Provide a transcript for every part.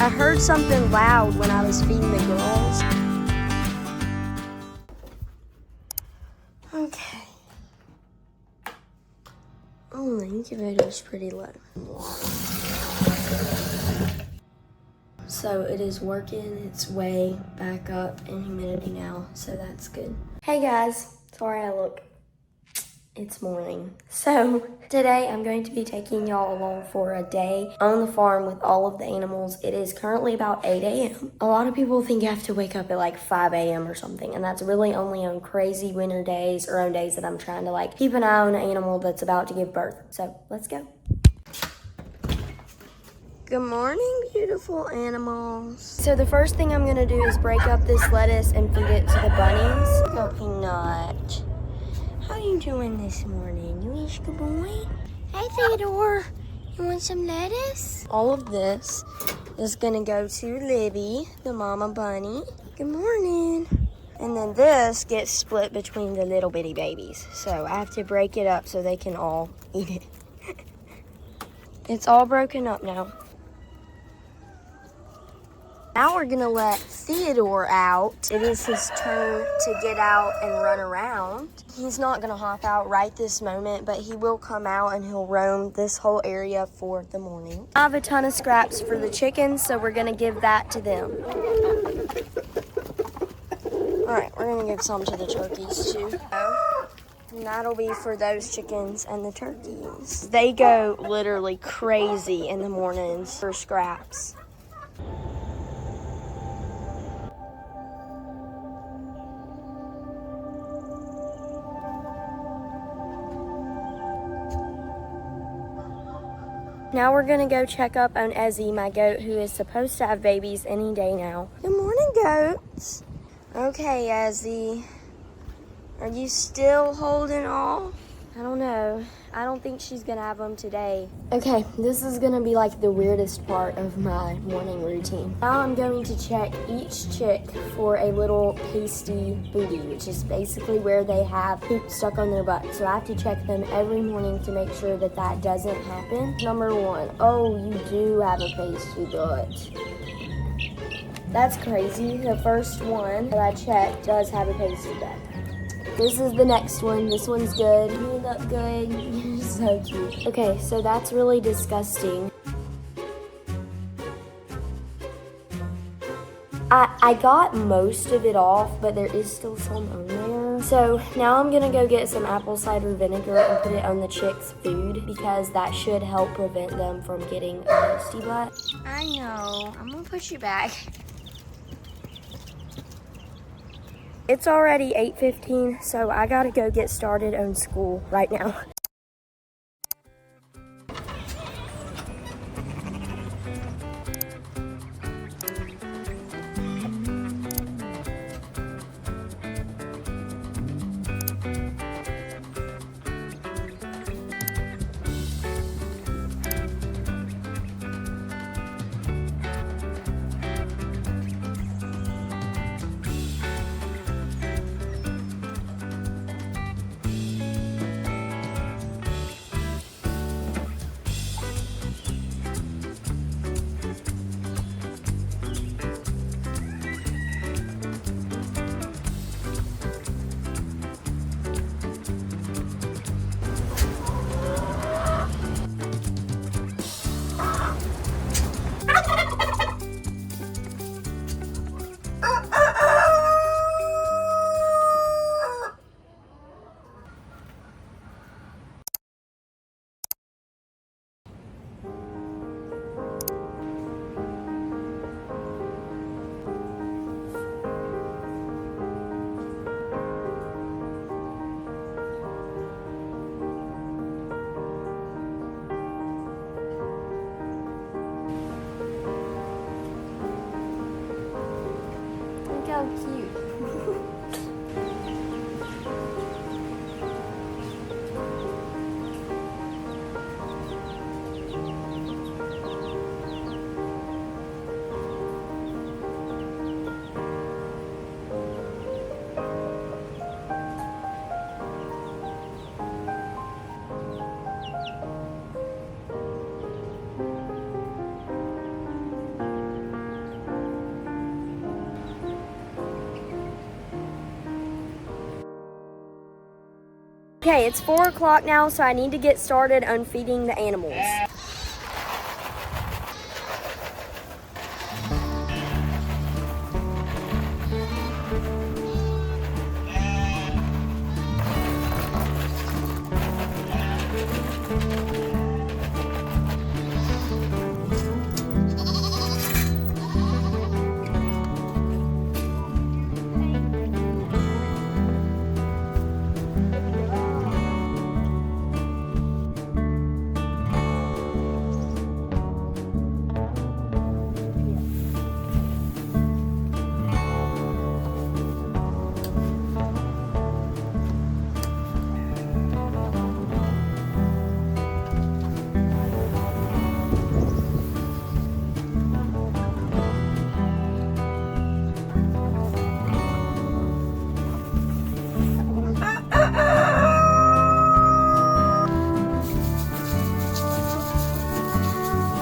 I heard something loud when I was feeding the girls. Okay. Oh, the incubator's pretty low. So it is working its way back up in humidity now, so that's good. Hey guys, sorry I look. It's morning. So today I'm going to be taking y'all along for a day on the farm with all of the animals. It is currently about 8 a.m. A lot of people think you have to wake up at like 5 a.m. or something, and that's really only on crazy winter days or on days that I'm trying to like keep an eye on an animal that's about to give birth. So let's go. Good morning, beautiful animals. So the first thing I'm gonna do is break up this lettuce and feed it to the bunnies. Go Peanut. How you doing this morning? You ish good boy? Hey Theodore, you want some lettuce? All of this is gonna go to Libby, the mama bunny. Good morning. And then this gets split between the little bitty babies. So I have to break it up so they can all eat it. It's all broken up now. Now we're gonna let Theodore out. It is his turn to get out and run around. He's not gonna hop out right this moment, but he will come out and he'll roam this whole area for the morning. I have a ton of scraps for the chickens, so we're gonna give that to them. All right, we're gonna give some to the turkeys too. And that'll be for those chickens and the turkeys. They go literally crazy in the mornings for scraps. Now we're gonna go check up on Ezzy, my goat, who is supposed to have babies any day now. Good morning, goats. Okay, Ezzy. Are you still holding off? I don't know. I don't think she's gonna have them today. Okay, this is gonna be like the weirdest part of my morning routine. Now I'm going to check each chick for a little pasty booty, which is basically where they have poop stuck on their butt. So I have to check them every morning to make sure that that doesn't happen. Number one, oh, you do have a pasty butt. That's crazy. The first one that I checked does have a pasty butt. This is the next one. This one's good. You look good. You're so cute. Okay, so that's really disgusting. I got most of it off, but there is still some on there. So now I'm gonna go get some apple cider vinegar and put it on the chicks' food because that should help prevent them from getting a pasty butt. I know. I'm gonna put you back. It's already 8:15, so I gotta go get started on school right now. Okay, it's 4 o'clock now, so I need to get started on feeding the animals.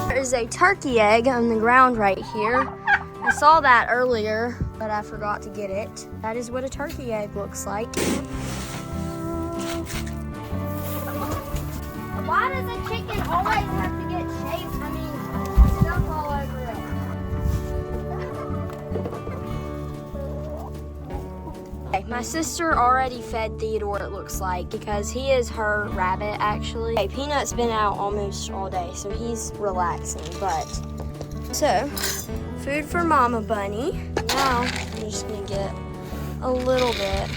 There's a turkey egg on the ground right here. I saw that earlier, but I forgot to get it. That is what a turkey egg looks like. Why does a chicken always have to get shaved? I mean, stuff all over it. Okay, my sister already fed Theodore, it looks like, because he is her rabbit, actually. Okay, Peanut's been out almost all day, so he's relaxing, but... So, food for Mama Bunny. Now, I'm just gonna get a little bit.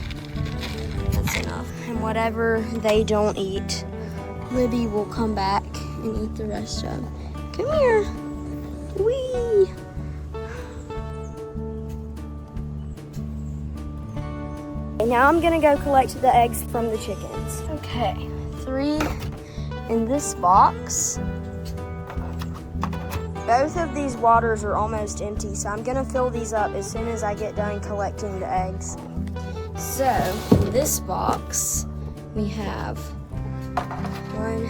That's enough. And whatever they don't eat, Libby will come back and eat the rest of. Come here. Wee. Okay, now I'm gonna go collect the eggs from the chickens. Okay, 3 in this box. Both of these waters are almost empty, so I'm gonna fill these up as soon as I get done collecting the eggs. So, in this box, we have 1,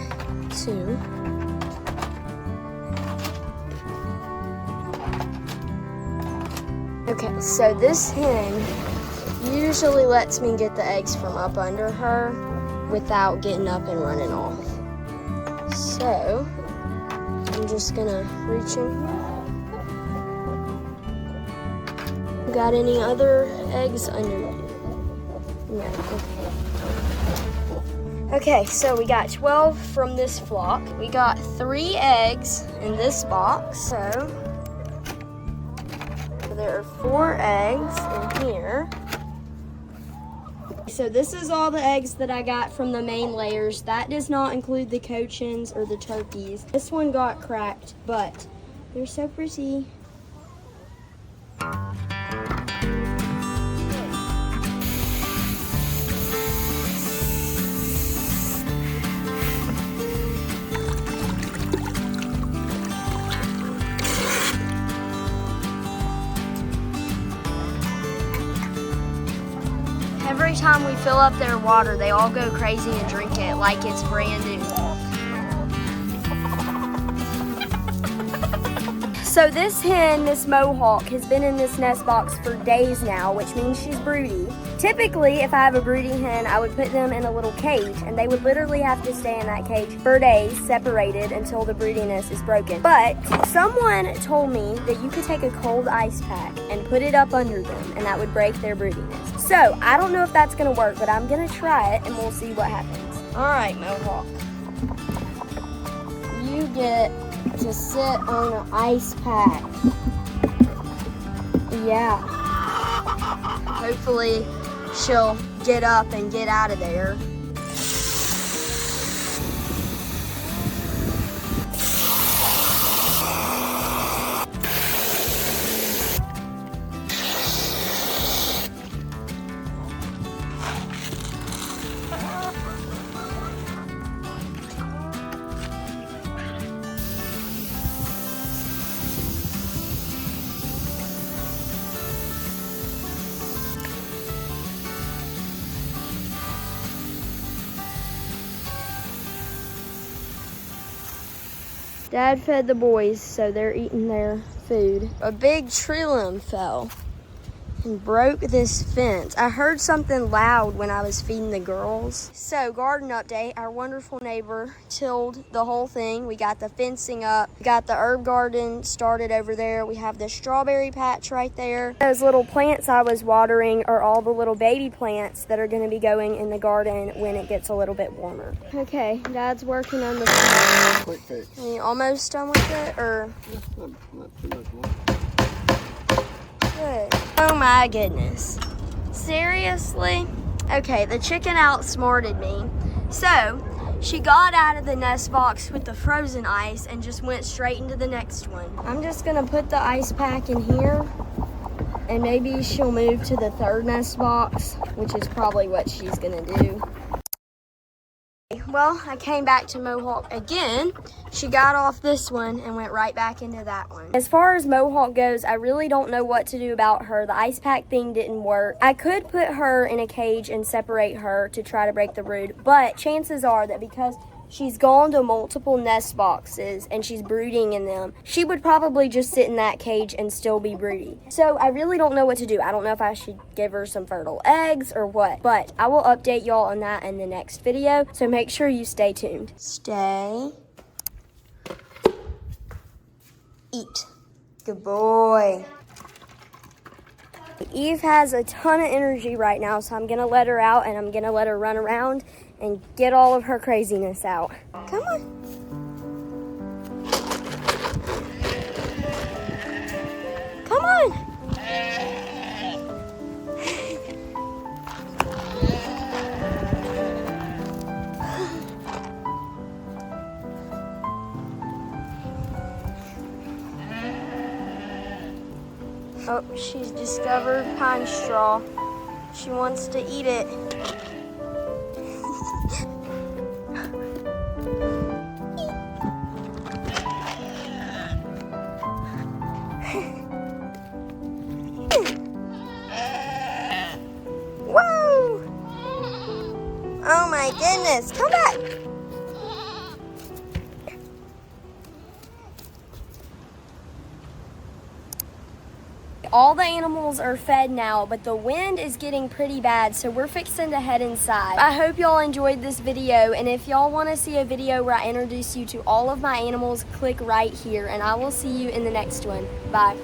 2. Okay, so this hen usually lets me get the eggs from up under her without getting up and running off. So, I'm just gonna reach in here. Got any other eggs under you? No, okay. Okay, so we got 12 from this flock. We got 3 eggs in this box. So there are 4 eggs in here. So this is all the eggs that I got from the main layers. That does not include the cochins or the turkeys. This one got cracked, but they're so pretty. Every time we fill up their water, they all go crazy and drink it like it's brand new. So this hen, this mohawk, has been in this nest box for days now, which means she's broody. Typically, if I have a broody hen, I would put them in a little cage, and they would literally have to stay in that cage for days, separated until the broodiness is broken. But someone told me that you could take a cold ice pack and put it up under them, and that would break their broodiness. So I don't know if that's gonna work, but I'm gonna try it, and we'll see what happens. All right, mohawk. You get to sit on an ice pack. Yeah. Hopefully she'll get up and get out of there. Dad fed the boys, so they're eating their food. A big tree limb fell. and broke this fence. I heard something loud when I was feeding the girls. So, garden update. Our wonderful neighbor tilled the whole thing. We got the fencing up. We got the herb garden started over there. We have the strawberry patch right there. Those little plants I was watering are all the little baby plants that are going to be going in the garden when it gets a little bit warmer. Okay, Dad's working on the fence. Quick fix. Are you almost done with it, or? Not too much more. Good. Oh my goodness. Seriously? Okay, the chicken outsmarted me. So, she got out of the nest box with the frozen ice and just went straight into the next one. I'm just gonna put the ice pack in here, and maybe she'll move to the third nest box, which is probably what she's gonna do. Well, I came back to Mohawk again. She got off this one and went right back into that one. As far as Mohawk goes, I really don't know what to do about her. The ice pack thing didn't work. I could put her in a cage and separate her to try to break the brood, but chances are that because she's gone to multiple nest boxes and she's brooding in them, she would probably just sit in that cage and still be broody. So I really don't know what to do. I don't know if I should give her some fertile eggs or what, but I will update y'all on that in the next video. So make sure you stay tuned. Stay. Eat. Good boy. Eve has a ton of energy right now, so I'm gonna let her out and I'm gonna let her run around and get all of her craziness out. Come on. Come on. Oh, she's discovered pine straw. She wants to eat it. Whoa! Oh my goodness, come back! All the animals are fed now, but the wind is getting pretty bad, so we're fixing to head inside. I hope y'all enjoyed this video, and if y'all want to see a video where I introduce you to all of my animals, click right here, and I will see you in the next one. Bye.